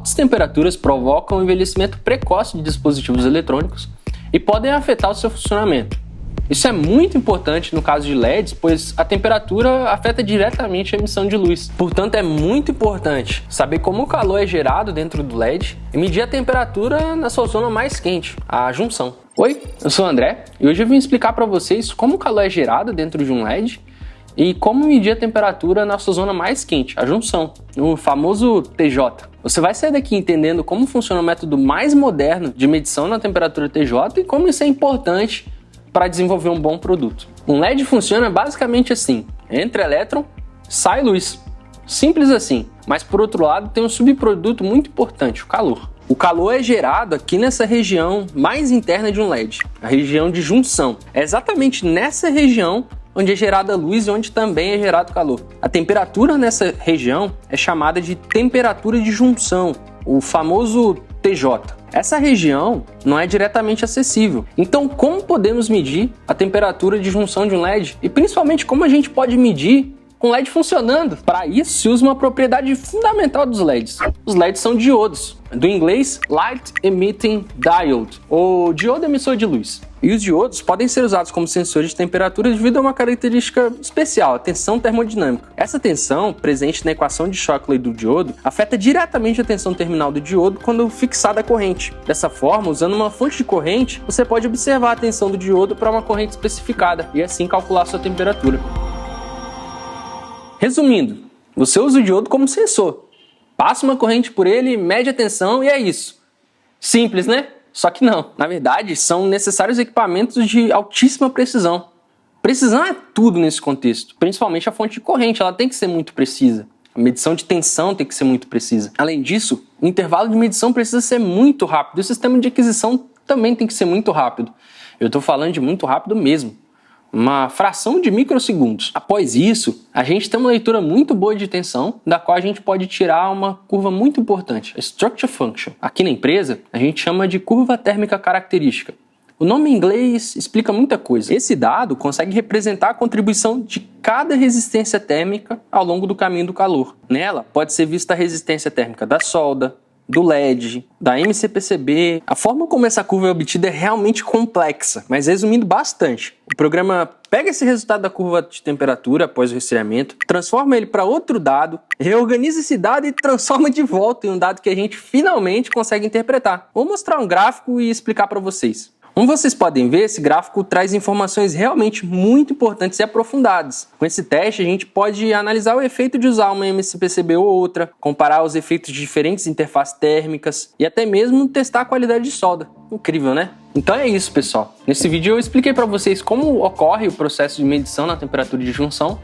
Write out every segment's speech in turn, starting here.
altas temperaturas provocam o envelhecimento precoce de dispositivos eletrônicos e podem afetar o seu funcionamento. Isso é muito importante no caso de LEDs, pois a temperatura afeta diretamente a emissão de luz. Portanto, é muito importante saber como o calor é gerado dentro do LED e medir a temperatura na sua zona mais quente, a junção. Oi, eu sou o André e hoje eu vim explicar para vocês como o calor é gerado dentro de um LED e como medir a temperatura na sua zona mais quente, a junção, o famoso TJ. Você vai sair daqui entendendo como funciona o método mais moderno de medição na temperatura TJ e como isso é importante para desenvolver um bom produto. Um LED funciona basicamente assim: entra elétron, sai luz. Simples assim. Mas por outro lado tem um subproduto muito importante, o calor. O calor é gerado aqui nessa região mais interna de um LED, a região de junção. É exatamente nessa região onde é gerada a luz e onde também é gerado calor. A temperatura nessa região é chamada de temperatura de junção, o famoso TJ. Essa região não é diretamente acessível. Então, como podemos medir a temperatura de junção de um LED? E principalmente, como a gente pode medir com o LED funcionando? Para isso, se usa uma propriedade fundamental dos LEDs. Os LEDs são diodos, do inglês Light Emitting Diode, ou diodo emissor de luz. E os diodos podem ser usados como sensores de temperatura devido a uma característica especial, a tensão termodinâmica. Essa tensão, presente na equação de Shockley do diodo, afeta diretamente a tensão terminal do diodo quando fixada a corrente. Dessa forma, usando uma fonte de corrente, você pode observar a tensão do diodo para uma corrente especificada e assim calcular sua temperatura. Resumindo, você usa o diodo como sensor. Passa uma corrente por ele, mede a tensão e é isso. Simples, né? Só que não. Na verdade, são necessários equipamentos de altíssima precisão. Precisão é tudo nesse contexto, principalmente a fonte de corrente, ela tem que ser muito precisa. A medição de tensão tem que ser muito precisa. Além disso, o intervalo de medição precisa ser muito rápido e o sistema de aquisição também tem que ser muito rápido. Eu estou falando de muito rápido mesmo. Uma fração de microsegundos. Após isso, a gente tem uma leitura muito boa de tensão, da qual a gente pode tirar uma curva muito importante, a Structure Function. Aqui na empresa, a gente chama de curva térmica característica. O nome em inglês explica muita coisa. Esse dado consegue representar a contribuição de cada resistência térmica ao longo do caminho do calor. Nela, pode ser vista a resistência térmica da solda, do LED, da MCPCB. A forma como essa curva é obtida é realmente complexa, mas resumindo bastante, o programa pega esse resultado da curva de temperatura após o resfriamento, transforma ele para outro dado, reorganiza esse dado e transforma de volta em um dado que a gente finalmente consegue interpretar. Vou mostrar um gráfico e explicar para vocês. Como vocês podem ver, esse gráfico traz informações realmente muito importantes e aprofundadas. Com esse teste, a gente pode analisar o efeito de usar uma MCPCB ou outra, comparar os efeitos de diferentes interfaces térmicas e até mesmo testar a qualidade de solda. Incrível, né? Então é isso, pessoal. Nesse vídeo eu expliquei para vocês como ocorre o processo de medição na temperatura de junção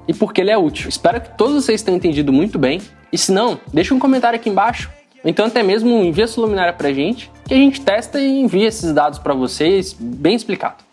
e por que ele é útil. Espero que todos vocês tenham entendido muito bem. E se não, deixa um comentário aqui embaixo. Ou então até mesmo envia sua luminária pra gente, que a gente testa e envia esses dados para vocês bem explicado.